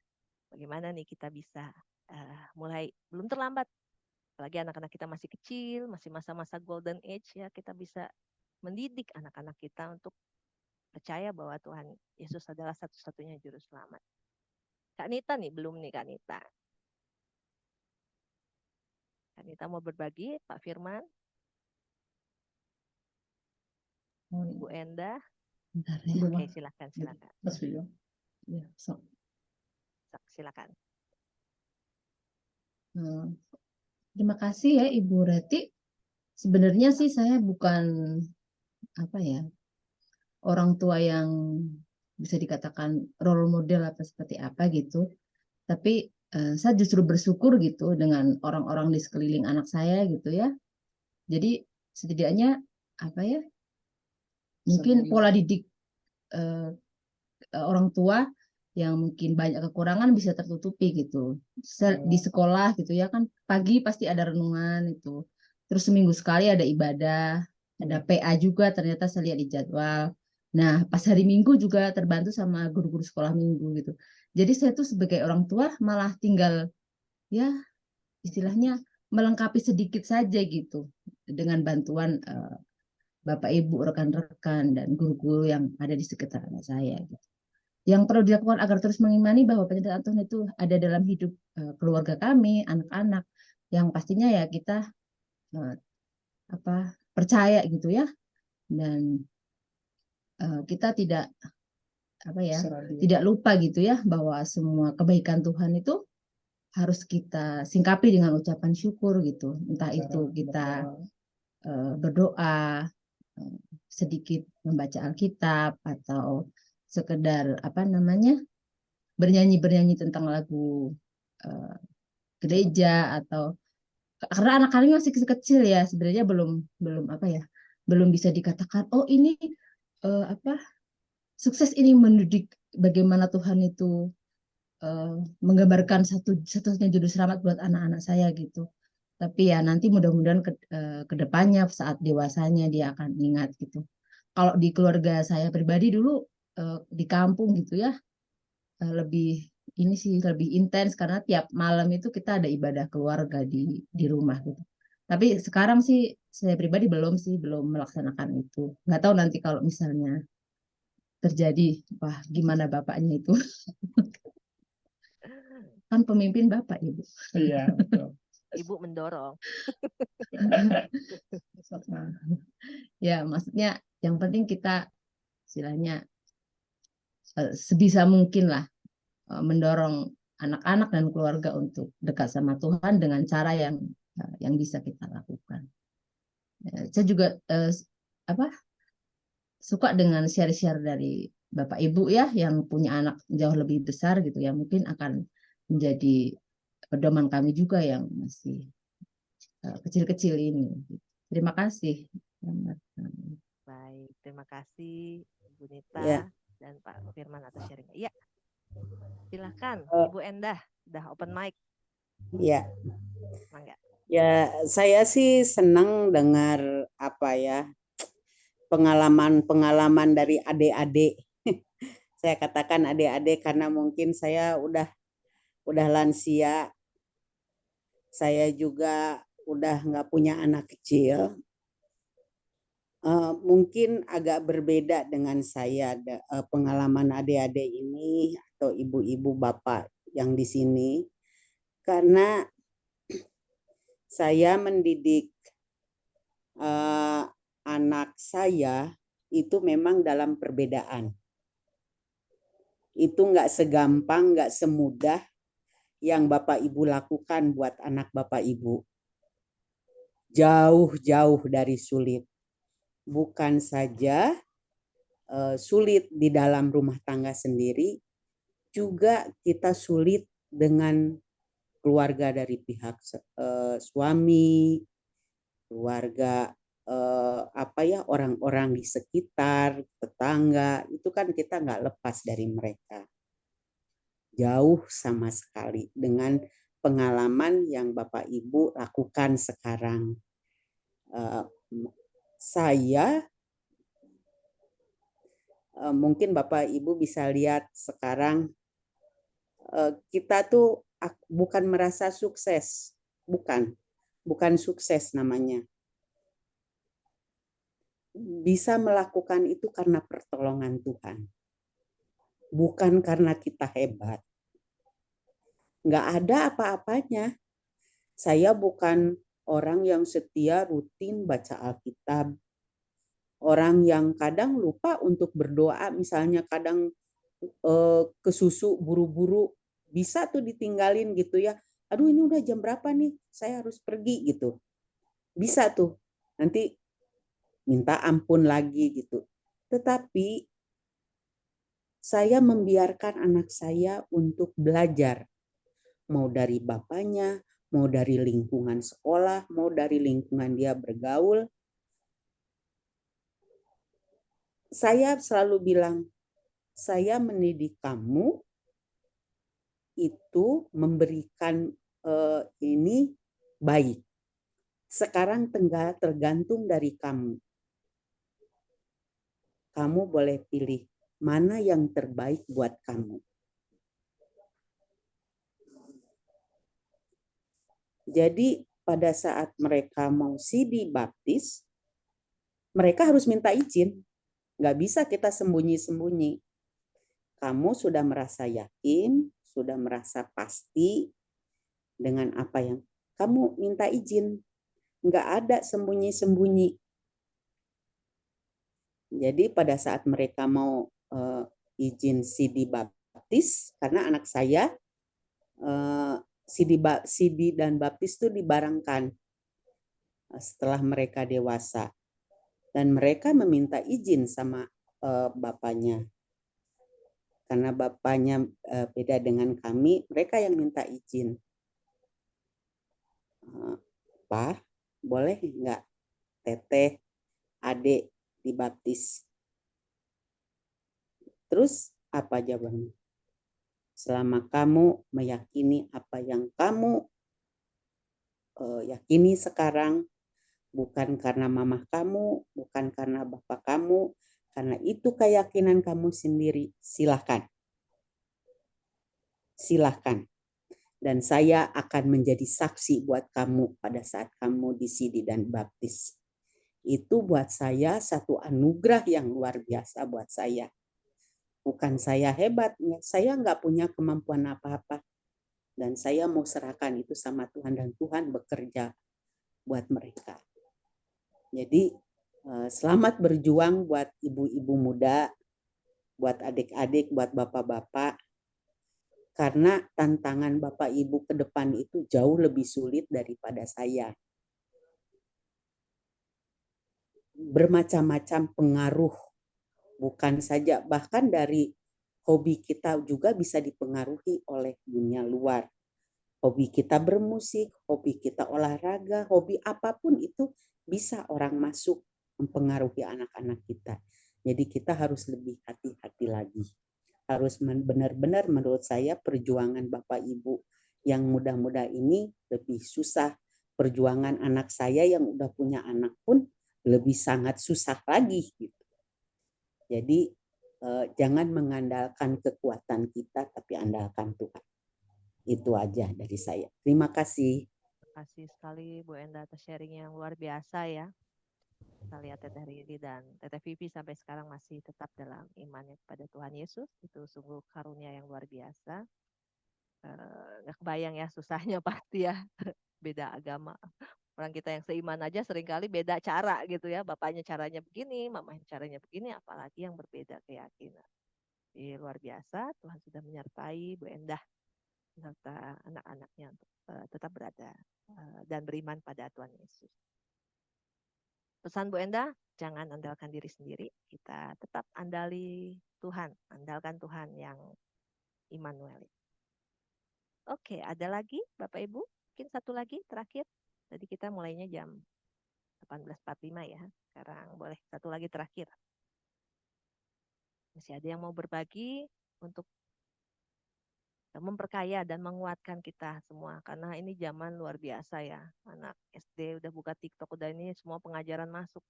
Bagaimana nih kita bisa mulai, belum terlambat. Apalagi anak-anak kita masih kecil, masih masa-masa golden age ya, kita bisa mendidik anak-anak kita untuk percaya bahwa Tuhan Yesus adalah satu-satunya juru selamat. Kak Nita nih, belum nih Kak Nita. Kak Nita mau berbagi, Pak Firman, Bu Enda. Bentar ya. Oke, silakan. Mas Vio. Ya, Silakan. Terima kasih ya Ibu Reti. Sebenarnya sih saya bukan orang tua yang bisa dikatakan role model atau seperti apa gitu. Tapi saya justru bersyukur gitu dengan orang-orang di sekeliling anak saya gitu ya. Jadi setidaknya mungkin pola didik orang tua yang mungkin banyak kekurangan bisa tertutupi gitu. Di sekolah gitu ya kan, pagi pasti ada renungan itu. Terus seminggu sekali ada ibadah, ada PA juga ternyata saya lihat di jadwal. Nah, pas hari Minggu juga terbantu sama guru-guru sekolah minggu gitu. Jadi saya tuh sebagai orang tua malah tinggal ya istilahnya melengkapi sedikit saja gitu dengan bantuan Bapak Ibu, rekan-rekan dan guru-guru yang ada di sekitar anak saya gitu. Yang perlu dilakukan agar terus mengimani bahwa penyertaan Tuhan itu ada dalam hidup keluarga kami, anak-anak, yang pastinya ya kita percaya gitu ya, dan kita tidak tidak lupa gitu ya bahwa semua kebaikan Tuhan itu harus kita singkapi dengan ucapan syukur gitu. Entah itu kita berdoa, sedikit membaca Alkitab, atau sekedar bernyanyi tentang lagu gereja, atau karena anak kami masih kecil ya, sebenarnya belum bisa dikatakan oh ini sukses ini mendidik bagaimana Tuhan itu menggambarkan satu-satunya juru selamat buat anak-anak saya gitu. Tapi ya nanti mudah-mudahan ke depannya saat dewasanya dia akan ingat gitu. Kalau di keluarga saya pribadi dulu di kampung gitu ya, lebih intens karena tiap malam itu kita ada ibadah keluarga di rumah gitu. Tapi sekarang sih saya pribadi belum melaksanakan itu. Nggak tahu nanti kalau misalnya terjadi, wah gimana bapaknya itu. Kan pemimpin bapak Ibu. Iya, betul. Ibu mendorong. Ya, maksudnya yang penting kita istilahnya sebisa mungkin lah mendorong anak-anak dan keluarga untuk dekat sama Tuhan dengan cara yang bisa kita lakukan. Saya juga suka dengan share-share dari Bapak Ibu ya yang punya anak jauh lebih besar gitu ya, mungkin akan menjadi pedoman kami juga yang masih kecil-kecil ini. Terima kasih. Baik, terima kasih Bu Nita dan Pak Firman atas sharing. Iya. Silahkan, Ibu Endah, udah open mic. Iya. Mangga. Ya, saya sih senang dengar pengalaman dari adik-adik. Saya katakan adik-adik karena mungkin saya udah lansia. Saya juga udah nggak punya anak kecil. Mungkin agak berbeda dengan saya pengalaman adik-adik ini atau ibu-ibu bapak yang di sini, karena saya mendidik anak saya itu memang dalam perbedaan. Itu nggak segampang, nggak semudah yang Bapak Ibu lakukan buat anak Bapak Ibu. Jauh-jauh dari sulit. Bukan saja sulit di dalam rumah tangga sendiri, juga kita sulit dengan keluarga dari pihak suami, keluarga orang-orang di sekitar, tetangga, itu kan kita nggak lepas dari mereka. Jauh sama sekali dengan pengalaman yang Bapak Ibu lakukan sekarang. Eh, saya mungkin Bapak Ibu bisa lihat sekarang kita tuh bukan merasa sukses, bukan sukses namanya. Bisa melakukan itu karena pertolongan Tuhan, bukan karena kita hebat. Nggak ada apa-apanya. Saya bukan orang yang setia rutin baca Alkitab. Orang yang kadang lupa untuk berdoa, misalnya kadang ke susu buru-buru, bisa tuh ditinggalin gitu ya. Aduh ini udah jam berapa nih, saya harus pergi gitu. Bisa tuh, nanti minta ampun lagi gitu. Tetapi saya membiarkan anak saya untuk belajar. Mau dari bapaknya, mau dari lingkungan sekolah, mau dari lingkungan dia bergaul. Saya selalu bilang, saya mendidik kamu itu memberikan ini baik. Sekarang tinggal tergantung dari kamu. Kamu boleh pilih mana yang terbaik buat kamu. Jadi pada saat mereka mau dibaptis, mereka harus minta izin. Nggak bisa kita sembunyi-sembunyi. Kamu sudah merasa yakin, sudah merasa pasti dengan apa yang kamu minta izin. Nggak ada sembunyi-sembunyi. Jadi pada saat mereka mau izin dibaptis, karena anak saya CD dan baptis itu dibarengkan setelah mereka dewasa. Dan mereka meminta izin sama bapaknya. Karena bapaknya beda dengan kami, mereka yang minta izin. Pak, boleh nggak teteh, adik dibaptis? Terus apa jawabannya? Selama kamu meyakini apa yang kamu yakini sekarang, bukan karena mamah kamu, bukan karena bapak kamu, karena itu keyakinan kamu sendiri, silahkan. Silahkan. Dan saya akan menjadi saksi buat kamu pada saat kamu disidi dan baptis. Itu buat saya satu anugerah yang luar biasa buat saya. Bukan saya hebat, saya nggak punya kemampuan apa-apa. Dan saya mau serahkan itu sama Tuhan, dan Tuhan bekerja buat mereka. Jadi selamat berjuang buat ibu-ibu muda, buat adik-adik, buat bapak-bapak. Karena tantangan Bapak Ibu ke depan itu jauh lebih sulit daripada saya. Bermacam-macam pengaruh, bukan saja, bahkan dari hobi kita juga bisa dipengaruhi oleh dunia luar. Hobi kita bermusik, hobi kita olahraga, hobi apapun itu bisa orang masuk mempengaruhi anak-anak kita. Jadi kita harus lebih hati-hati lagi. Harus benar-benar menurut saya perjuangan Bapak Ibu yang muda-muda ini lebih susah. Perjuangan anak saya yang udah punya anak pun lebih sangat susah lagi gitu. Jadi jangan mengandalkan kekuatan kita, tapi andalkan Tuhan. Itu aja dari saya. Terima kasih. Terima kasih sekali Bu Enda atas sharing yang luar biasa ya. Kita lihat Teteh Riri dan Teteh Vivi sampai sekarang masih tetap dalam imannya kepada Tuhan Yesus. Itu sungguh karunia yang luar biasa. Nggak kebayang ya susahnya pasti ya. Beda agama. Orang kita yang seiman aja seringkali beda cara gitu ya. Bapaknya caranya begini, mamanya caranya begini, apalagi yang berbeda keyakinan. Jadi luar biasa, Tuhan sudah menyertai Bu Endah serta anak-anaknya untuk tetap berada dan beriman pada Tuhan Yesus. Pesan Bu Endah, jangan andalkan diri sendiri, kita tetap andali Tuhan, andalkan Tuhan yang Immanuel. Oke, ada lagi Bapak Ibu? Mungkin satu lagi terakhir. Tadi kita mulainya jam 18.45 ya. Sekarang boleh satu lagi terakhir. Masih ada yang mau berbagi untuk memperkaya dan menguatkan kita semua karena ini zaman luar biasa ya. Anak SD udah buka TikTok, udah ini semua pengajaran masuk.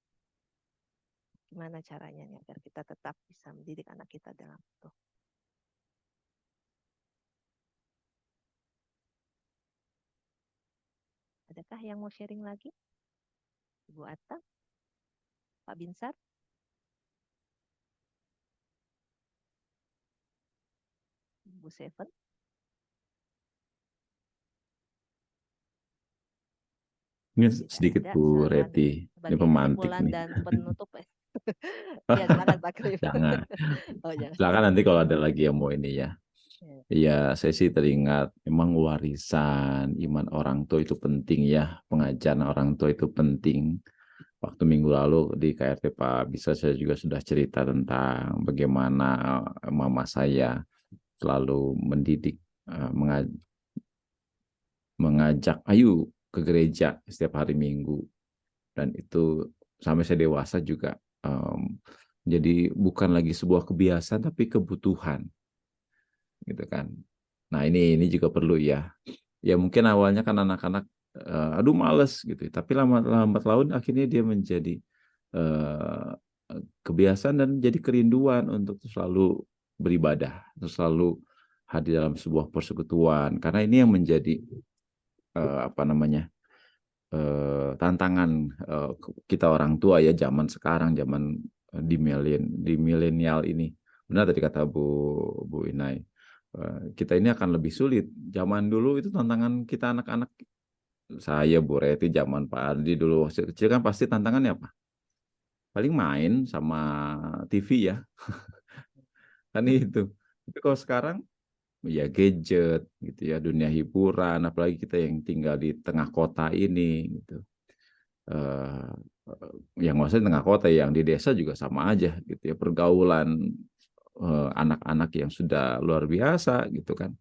Gimana caranya nih agar kita tetap bisa mendidik anak kita dalam itu? Adakah yang mau sharing lagi? Ibu Atta, Pak Binsar? Bu Seven? Ini Tidak sedikit ada, Bu silakan. Reti, ini Sebagai pemantik kesimpulan nih. dan penutup. Ya, silakan Pak Cliff. Jangan, Oh, jangan. silakan nanti kalau ada lagi yang mau ini ya. Ya. Iya, saya sih teringat memang warisan iman orang tua itu penting ya, pengajaran orang tua itu penting. Waktu minggu lalu di KRT Pak Bisa saya juga sudah cerita tentang bagaimana mama saya selalu mendidik, mengajak ayo ke gereja setiap hari Minggu, dan itu sampai saya dewasa juga jadi bukan lagi sebuah kebiasaan tapi kebutuhan gitu kan. Nah ini juga perlu ya. Ya mungkin awalnya kan anak-anak aduh males gitu, tapi lambat laun akhirnya dia menjadi eh, kebiasaan dan jadi kerinduan untuk selalu beribadah, untuk selalu hadir dalam sebuah persekutuan. Karena ini yang menjadi apa namanya tantangan kita orang tua ya zaman sekarang, zaman di milenial ini. Benar tadi kata Bu Inai. Kita ini akan lebih sulit. Zaman dulu itu tantangan kita anak-anak, saya Bu Reti, zaman Pak Ardi dulu waktu kecil kan pasti tantangannya apa? Paling main sama TV ya, kan itu. Tapi kalau sekarang ya gadget gitu ya, dunia hiburan, apalagi kita yang tinggal di tengah kota ini gitu. Eh, yang nggak usah di tengah kota, yang di desa juga sama aja gitu ya, pergaulan anak-anak yang sudah luar biasa gitu kan.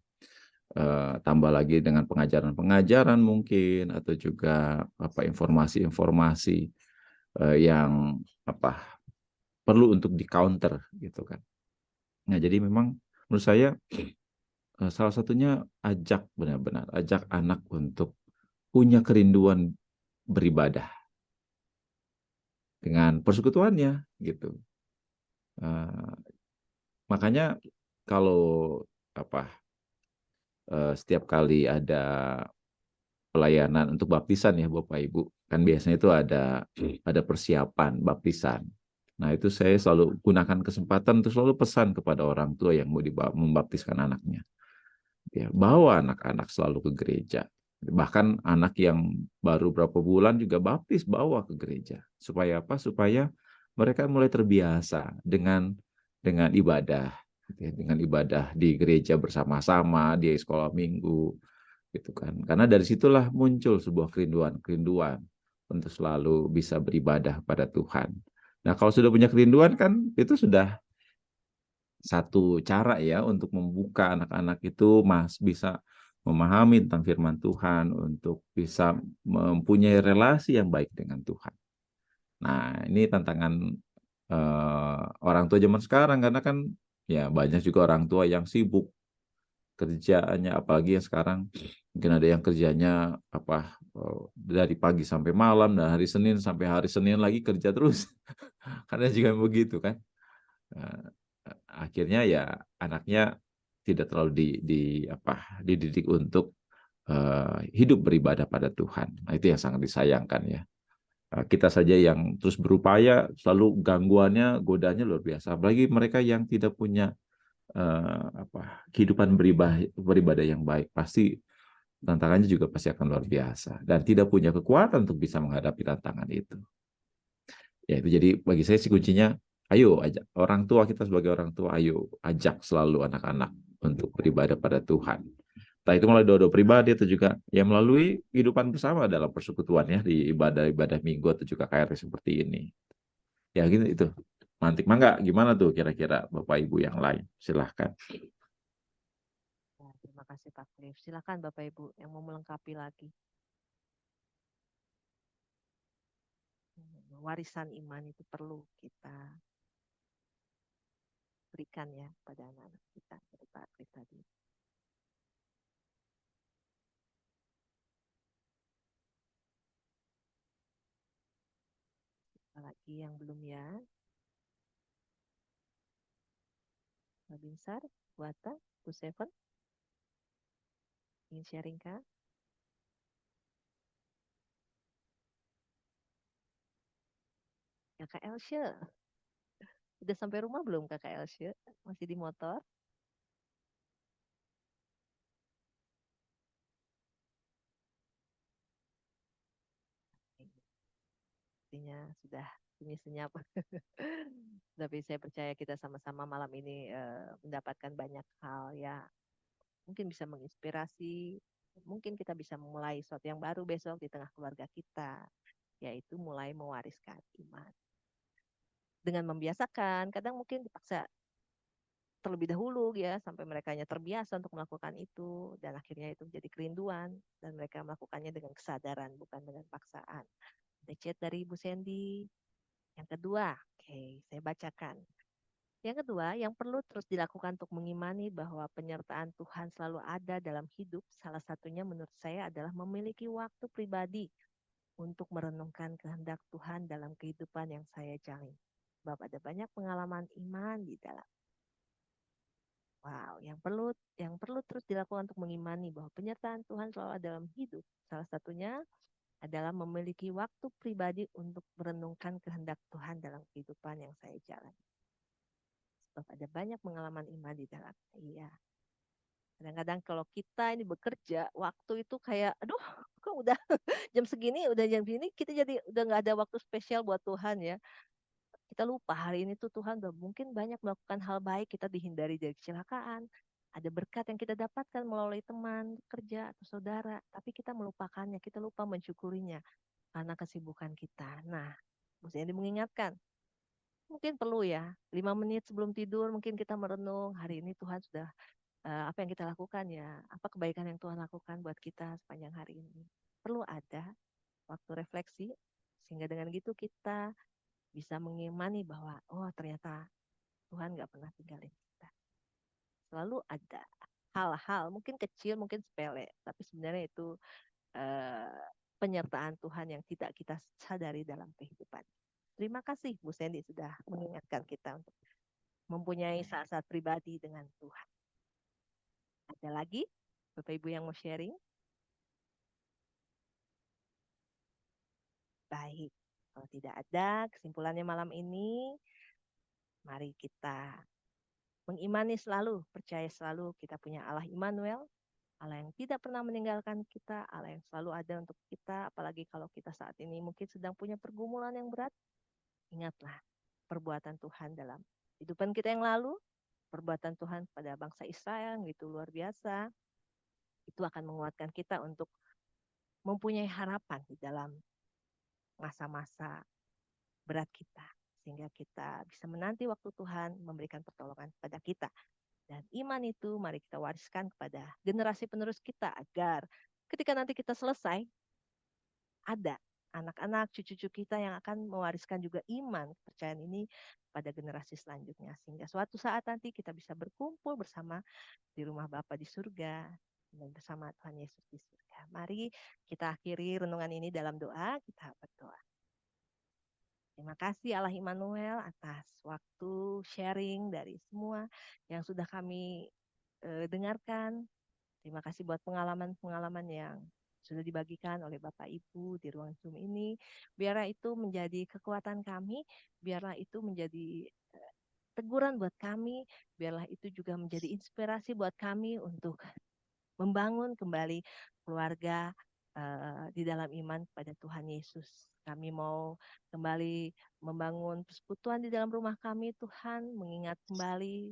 Tambah lagi dengan pengajaran-pengajaran mungkin atau juga apa informasi-informasi yang apa perlu untuk di counter gitu kan. Nah jadi memang menurut saya salah satunya benar-benar ajak anak untuk punya kerinduan beribadah dengan persekutuannya gitu. Uh, Makanya kalau apa setiap kali ada pelayanan untuk baptisan ya Bapak Ibu, kan biasanya itu ada persiapan baptisan. Nah itu saya selalu gunakan kesempatan untuk selalu pesan kepada orang tua yang mau membaptiskan anaknya. Ya, bawa anak-anak selalu ke gereja. Bahkan anak yang baru berapa bulan juga baptis, bawa ke gereja. Supaya apa? Supaya mereka mulai terbiasa dengan ibadah, dengan ibadah di gereja bersama-sama, di sekolah minggu, gitu kan. Karena dari situlah muncul sebuah kerinduan untuk selalu bisa beribadah pada Tuhan. Nah, kalau sudah punya kerinduan kan itu sudah satu cara ya untuk membuka anak-anak itu bisa memahami tentang firman Tuhan, untuk bisa mempunyai relasi yang baik dengan Tuhan. Nah, ini tantangan orang tua zaman sekarang karena kan ya banyak juga orang tua yang sibuk kerjaannya, apalagi yang sekarang mungkin ada yang kerjanya apa dari pagi sampai malam dan hari Senin sampai hari Senin lagi kerja terus. Karena juga begitu kan. Nah, akhirnya ya anaknya tidak terlalu dididik untuk hidup beribadah pada Tuhan. Nah, itu yang sangat disayangkan ya. Kita saja yang terus berupaya, selalu gangguannya, godanya luar biasa. Apalagi mereka yang tidak punya kehidupan beribadah yang baik, pasti tantangannya juga pasti akan luar biasa dan tidak punya kekuatan untuk bisa menghadapi tantangan itu. Ya itu jadi bagi saya sih kuncinya, ayo ajak orang tua, kita sebagai orang tua, ayo ajak selalu anak-anak untuk beribadah pada Tuhan. Entah itu melalui doa-doa pribadi atau juga ya melalui kehidupan bersama dalam persekutuan ya di ibadah-ibadah minggu atau juga KRT seperti ini. Ya gitu itu. Mantik mangga gimana tuh kira-kira Bapak Ibu yang lain? Silahkan. Ya, terima kasih Pak Cliff. Silakan Bapak Ibu yang mau melengkapi lagi. Warisan iman itu perlu kita berikan ya pada anak-anak kita, seperti Pak Cliff tadi. lagi yang belum ya? Mbak Binsar, Bu Ata, Bu Seven, ingin sharing kah? Kakak Elsya, udah sampai rumah belum Kakak Elsya? Masih di motor? Sepertinya sudah sunyi senyap. Tapi saya percaya kita sama-sama malam ini mendapatkan banyak hal ya. Mungkin bisa menginspirasi, mungkin kita bisa memulai sesuatu yang baru besok di tengah keluarga kita, yaitu mulai mewariskan iman. Dengan membiasakan, kadang mungkin dipaksa terlebih dahulu ya, sampai mereka terbiasa untuk melakukan itu, dan akhirnya itu menjadi kerinduan, dan mereka melakukannya dengan kesadaran, bukan dengan paksaan. Ada chat dari Ibu Sandy. Yang kedua, oke, saya bacakan. Yang kedua, yang perlu terus dilakukan untuk mengimani bahwa penyertaan Tuhan selalu ada dalam hidup, salah satunya menurut saya adalah memiliki waktu pribadi untuk merenungkan kehendak Tuhan dalam kehidupan yang saya jalani. Sebab ada banyak pengalaman iman di dalam. Wow, yang perlu terus dilakukan untuk mengimani bahwa penyertaan Tuhan selalu ada dalam hidup. Salah satunya adalah memiliki waktu pribadi untuk merenungkan kehendak Tuhan dalam kehidupan yang saya jalani. Sebab ada banyak pengalaman iman di dalam. Iya. Kadang-kadang kalau kita ini bekerja, waktu itu kayak, aduh, kok udah jam segini, kita jadi udah nggak ada waktu spesial buat Tuhan ya. Kita lupa hari ini tuh Tuhan udah mungkin banyak melakukan hal baik, kita dihindari dari kecelakaan. Ada berkat yang kita dapatkan melalui teman, kerja, atau saudara. Tapi kita melupakannya, kita lupa mensyukurinya karena kesibukan kita. Nah, mestinya mengingatkan, mungkin perlu ya, 5 menit sebelum tidur mungkin kita merenung, hari ini Tuhan sudah apa yang kita lakukan ya, apa kebaikan yang Tuhan lakukan buat kita sepanjang hari ini. Perlu ada waktu refleksi, sehingga dengan gitu kita bisa mengimani bahwa, oh ternyata Tuhan gak pernah tinggalin kita. Selalu ada hal-hal, mungkin kecil, mungkin sepele, tapi sebenarnya itu penyertaan Tuhan yang tidak kita sadari dalam kehidupan. Terima kasih Bu Sandy sudah mengingatkan kita untuk mempunyai saat-saat pribadi dengan Tuhan. Ada lagi Bapak Ibu yang mau sharing? Baik, kalau tidak ada kesimpulannya malam ini, mari kita mengimani selalu, percaya selalu kita punya Allah Immanuel, Allah yang tidak pernah meninggalkan kita, Allah yang selalu ada untuk kita, apalagi kalau kita saat ini mungkin sedang punya pergumulan yang berat, ingatlah perbuatan Tuhan dalam kehidupan kita yang lalu, perbuatan Tuhan pada bangsa Israel yang begitu luar biasa, itu akan menguatkan kita untuk mempunyai harapan di dalam masa-masa berat kita, sehingga kita bisa menanti waktu Tuhan memberikan pertolongan kepada kita. Dan iman itu mari kita wariskan kepada generasi penerus kita agar ketika nanti kita selesai, ada anak-anak, cucu-cucu kita yang akan mewariskan juga iman, kepercayaan ini pada generasi selanjutnya. Sehingga suatu saat nanti kita bisa berkumpul bersama di rumah Bapa di surga dan bersama Tuhan Yesus di surga. Mari kita akhiri renungan ini dalam doa, kita berdoa. Terima kasih Allah Immanuel atas waktu sharing dari semua yang sudah kami dengarkan. Terima kasih buat pengalaman-pengalaman yang sudah dibagikan oleh Bapak Ibu di ruang Zoom ini. Biarlah itu menjadi kekuatan kami, biarlah itu menjadi teguran buat kami, biarlah itu juga menjadi inspirasi buat kami untuk membangun kembali keluarga di dalam iman pada Tuhan Yesus. Kami mau kembali membangun persekutuan di dalam rumah kami, Tuhan, mengingat kembali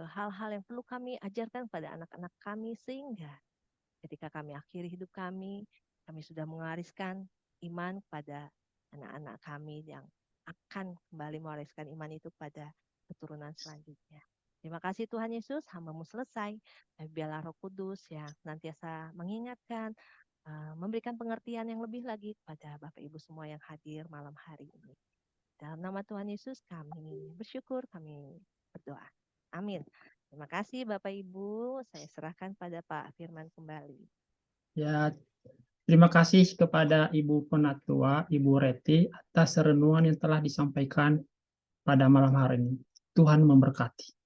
hal-hal yang perlu kami ajarkan pada anak-anak kami, sehingga ketika kami akhiri hidup kami sudah mewariskan iman pada anak-anak kami yang akan kembali mewariskan iman itu pada keturunan selanjutnya. Terima kasih Tuhan Yesus, hamba-Mu selesai. Biarlah Roh Kudus yang senantiasa mengingatkan, memberikan pengertian yang lebih lagi kepada Bapak Ibu semua yang hadir malam hari ini. Dalam nama Tuhan Yesus kami bersyukur, kami berdoa. Amin. Terima kasih Bapak Ibu, saya serahkan pada Pak Firman kembali. Ya, Terima kasih kepada Ibu Penatua, Ibu Reti, atas renungan yang telah disampaikan pada malam hari ini. Tuhan memberkati.